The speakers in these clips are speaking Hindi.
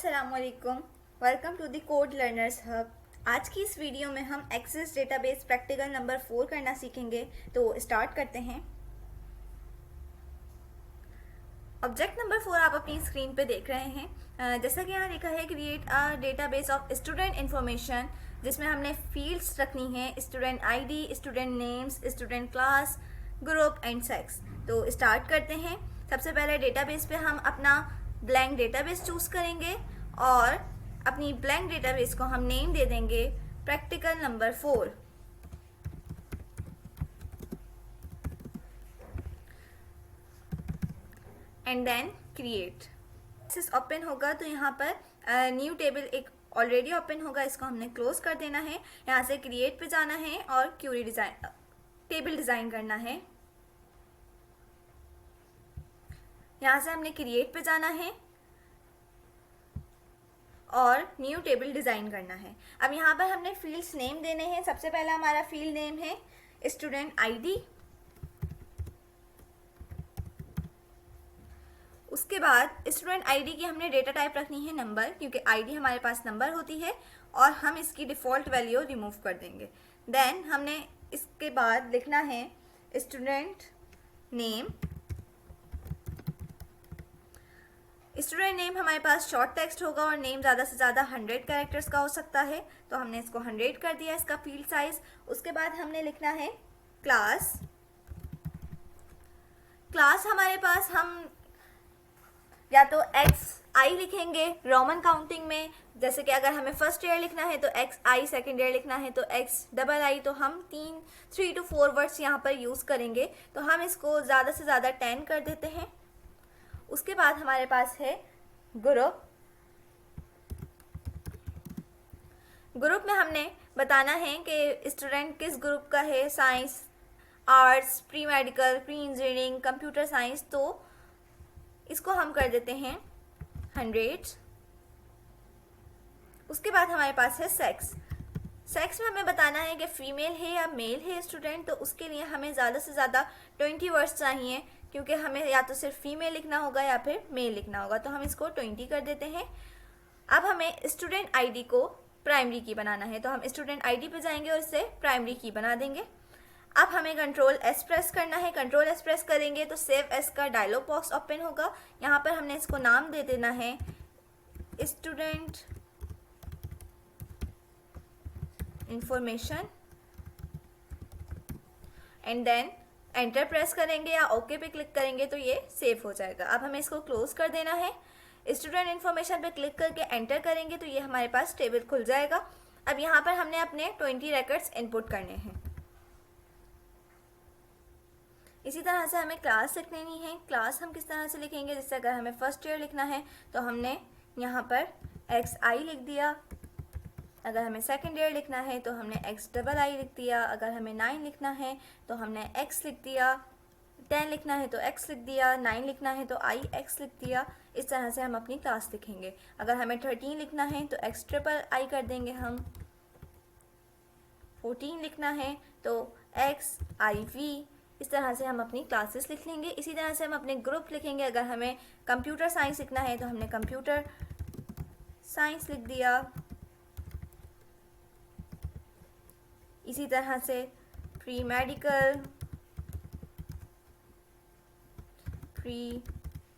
अस्सलामुअलैकुम, welcome to the code learners hub. आज की इस वीडियो में हम एक्सेस डेटाबेस प्रैक्टिकल नंबर 4 करना सीखेंगे। तो स्टार्ट करते हैं। ऑब्जेक्ट नंबर 4 आप अपनी स्क्रीन पे देख रहे हैं। जैसा कि यहाँ लिखा है create a database of student information, जिसमें हमने फील्ड्स रखनी है student ID, student names, student class, group and sex. तो स्टार्ट करते हैं। सबसे पहले डेटाबेस पे हम अपना ब्लैंक डेटाबेस चूज करेंगे और अपनी ब्लैंक डेटाबेस को हम नेम दे देंगे practical number 4 and then create. Access open होगा तो यहाँ पर न्यू टेबल एक ऑलरेडी ओपन होगा, इसको हमने क्लोज कर देना है। यहाँ से क्रिएट पे जाना है और क्यूरी डिजाइन टेबल डिजाइन करना है। यहाँ से हमने क्रिएट पे जाना है और न्यू टेबल डिजाइन करना है। अब यहाँ पर हमने फील्ड्स नेम देने हैं। सबसे पहला हमारा फील्ड नेम है स्टूडेंट आईडी। उसके बाद स्टूडेंट आईडी की हमने डेटा टाइप रखनी है नंबर, क्योंकि आईडी हमारे पास नंबर होती है और हम इसकी डिफ़ॉल्ट वैल्यू रिमूव कर देंगे। देन हमने इसके बाद लिखना है स्टूडेंट नेम। स्टूडेंट नेम हमारे पास शॉर्ट टेक्स्ट होगा और नेम ज़्यादा से ज़्यादा 100 कैरेक्टर्स का हो सकता है, तो हमने इसको 100 कर दिया इसका फील्ड साइज। उसके बाद हमने लिखना है क्लास। क्लास हमारे पास हम या तो एक्स आई लिखेंगे रोमन काउंटिंग में, जैसे कि अगर हमें फर्स्ट ईयर लिखना है तो एक्स आई, सेकेंड ईयर लिखना है तो एक्स डबल आई। तो हम 3 to 4 वर्ड्स यहाँ पर यूज़ करेंगे, तो हम इसको ज़्यादा से ज़्यादा 10 कर देते हैं। उसके बाद हमारे पास है ग्रुप। ग्रुप में हमने बताना है कि स्टूडेंट किस ग्रुप का है, science, arts, pre medical, pre engineering, computer science. तो इसको हम कर देते हैं 100। उसके बाद हमारे पास है सेक्स। सेक्स में हमें बताना है कि फीमेल है या मेल है स्टूडेंट, तो उसके लिए हमें ज़्यादा से ज़्यादा 20 वर्ड्स चाहिए, क्योंकि हमें या तो सिर्फ फीमेल लिखना होगा या फिर मेल लिखना होगा। तो हम इसको 20 कर देते हैं। अब हमें स्टूडेंट आईडी को प्राइमरी की बनाना है, तो हम स्टूडेंट आईडी पे जाएंगे और इसे प्राइमरी की बना देंगे। अब हमें कंट्रोल एस प्रेस करना है। कंट्रोल एस प्रेस करेंगे तो सेव एस का डायलॉग बॉक्स ओपन होगा। यहाँ पर हमने इसको नाम दे देना है student information and then enter press करेंगे या ओके पे क्लिक करेंगे तो ये सेव हो जाएगा। अब हमें इसको क्लोज कर देना है। स्टूडेंट इन्फॉर्मेशन पे क्लिक करके एंटर करेंगे तो ये हमारे पास टेबल खुल जाएगा। अब यहाँ पर हमने अपने 20 रिकॉर्ड्स इनपुट करने हैं। इसी तरह से हमें क्लास लिख लेनी है। क्लास हम किस तरह से लिखेंगे, जैसे अगर हमें फर्स्ट ईयर लिखना है तो हमने यहाँ पर एक्स आई लिख दिया। अगर हमें सेकेंड ईयर लिखना है तो हमने एक्स डबल आई लिख दिया। अगर हमें 9 लिखना है तो हमने एक्स लिख दिया। 10 लिखना है तो एक्स लिख दिया। 9 लिखना है तो आई एक्स लिख दिया। इस तरह से हम अपनी क्लास लिखेंगे। अगर हमें 13 लिखना है तो एक्स ट्रिपल आई कर देंगे हम। 14 लिखना है तो एक्स आई वी। इस तरह से हम अपनी क्लासेस लिख लेंगे। इसी तरह से हम अपने ग्रुप लिखेंगे। अगर हमें कंप्यूटर साइंस लिखना है तो हमने कंप्यूटर साइंस लिख दिया। इसी तरह से प्री मेडिकल, प्री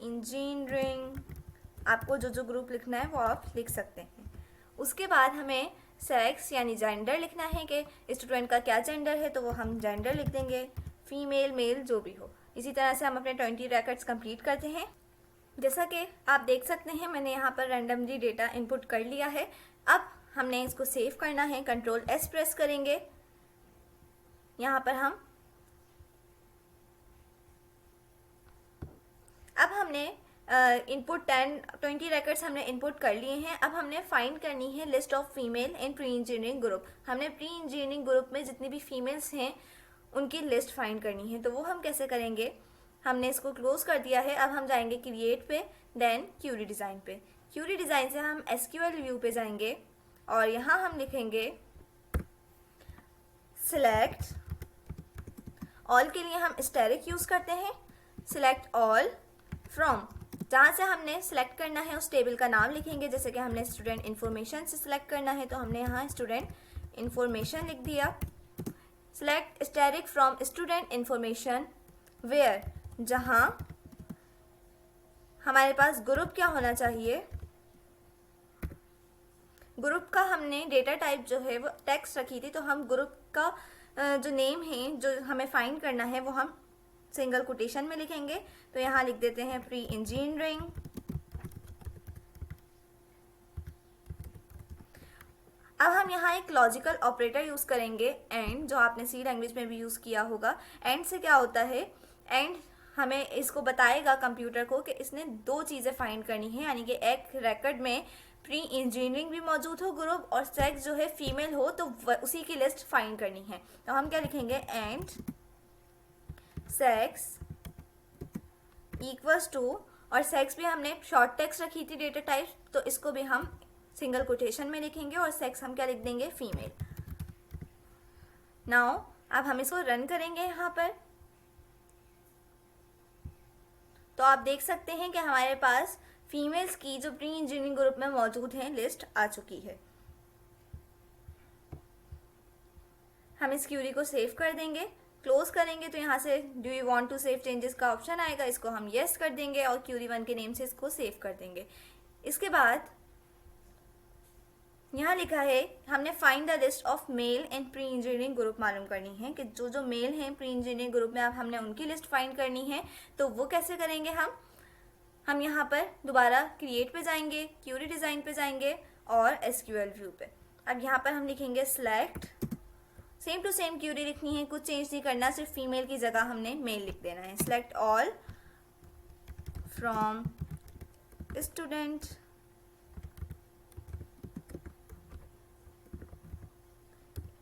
इंजीनियरिंग, आपको जो जो ग्रुप लिखना है वो आप लिख सकते हैं। उसके बाद हमें सेक्स यानी जेंडर लिखना है कि स्टूडेंट का क्या जेंडर है, तो वो हम जेंडर लिख देंगे, फीमेल मेल जो भी हो। इसी तरह से हम अपने 20 रिकॉर्ड्स कंप्लीट करते हैं। जैसा कि आप देख सकते हैं मैंने यहाँ पर रैंडमली डेटा इनपुट कर लिया है। अब हमने इसको सेव करना है। कंट्रोल एस प्रेस करेंगे। यहाँ पर हम अब हमने इनपुट 20 रिकॉर्ड्स हमने इनपुट कर लिए हैं। अब हमने फाइंड करनी है list of female in pre engineering group. हमने प्री इंजीनियरिंग ग्रुप में जितनी भी फीमेल्स हैं उनकी लिस्ट फाइंड करनी है। तो वो हम कैसे करेंगे, हमने इसको क्लोज कर दिया है। अब हम जाएंगे क्रिएट पे, देन क्यूरी डिज़ाइन पे। क्यूरी डिज़ाइन से हम एसक्यूएल व्यू पे जाएंगे और यहाँ हम लिखेंगे सिलेक्ट ऑल। के लिए हम स्टैटिक यूज़ करते हैं। सिलेक्ट ऑल फ्रॉम जहाँ से हमने सेलेक्ट करना है उस टेबल का नाम लिखेंगे। जैसे कि हमने स्टूडेंट इन्फॉर्मेशन से सिलेक्ट करना है तो हमने यहाँ स्टूडेंट इन्फॉर्मेशन लिख दिया। Select static from student information where, जहाँ हमारे पास ग्रुप क्या होना चाहिए, ग्रुप का हमने डेटा टाइप जो है वो टेक्स्ट रखी थी, तो हम ग्रुप का जो नेम है जो हमें फाइंड करना है वो हम सिंगल कोटेशन में लिखेंगे। तो यहाँ लिख देते हैं प्री इंजीनियरिंग। अब हम यहाँ एक लॉजिकल ऑपरेटर यूज करेंगे एंड, जो आपने सी लैंग्वेज में भी यूज किया होगा। एंड से क्या होता है, एंड हमें इसको बताएगा कंप्यूटर को कि इसने दो चीज़ें फाइंड करनी है, यानी कि एक रिकॉर्ड में प्री इंजीनियरिंग भी मौजूद हो ग्रुप और सेक्स जो है फीमेल हो, तो उसी की लिस्ट फाइंड करनी है। तो हम क्या लिखेंगे, एंड सेक्स इक्वल्स टू, और सेक्स भी हमने शॉर्ट टेक्स्ट रखी थी डेटा टाइप, तो इसको भी हम सिंगल कोटेशन में लिखेंगे और सेक्स हम क्या लिख देंगे, फीमेल। नाउ अब हम इसको रन करेंगे यहाँ पर, तो आप देख सकते हैं कि हमारे पास फीमेल्स की जो प्री इंजीनियरिंग ग्रुप में मौजूद है लिस्ट आ चुकी है। हम इस क्यूरी को सेव कर देंगे। क्लोज करेंगे तो यहाँ से do you want to save changes का ऑप्शन आएगा, इसको हम येस कर देंगे और क्यूरी 1 के नेम से इसको सेव कर देंगे। इसके बाद यहाँ लिखा है हमने find the list of male in pre engineering group मालूम करनी है कि जो जो मेल हैं प्री इंजीनियरिंग ग्रुप में, अब हमने उनकी लिस्ट फाइंड करनी है। तो वो कैसे करेंगे, हम यहाँ पर दोबारा क्रिएट पे जाएंगे, क्यूरी डिज़ाइन पे जाएंगे और एसक्यूएल व्यू पे। अब यहाँ पर हम लिखेंगे select, same to same query लिखनी है, कुछ चेंज नहीं करना, सिर्फ फीमेल की जगह हमने मेल लिख देना है। Select all from student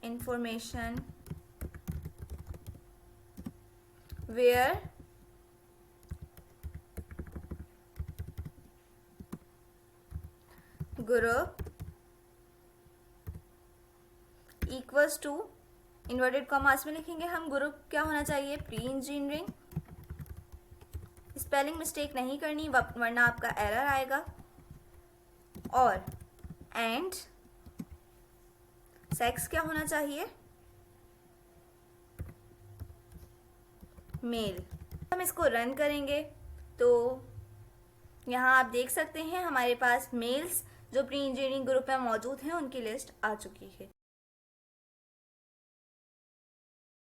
information where group equals to, inverted commas में लिखेंगे हम, ग्रुप क्या होना चाहिए, प्री इंजीनियरिंग। स्पेलिंग मिस्टेक नहीं करनी वरना आपका एरर आएगा। और एंड सेक्स क्या होना चाहिए, मेल। हम इसको रन करेंगे तो यहाँ आप देख सकते हैं हमारे पास मेल्स जो प्री इंजीनियरिंग ग्रुप में मौजूद हैं उनकी लिस्ट आ चुकी है।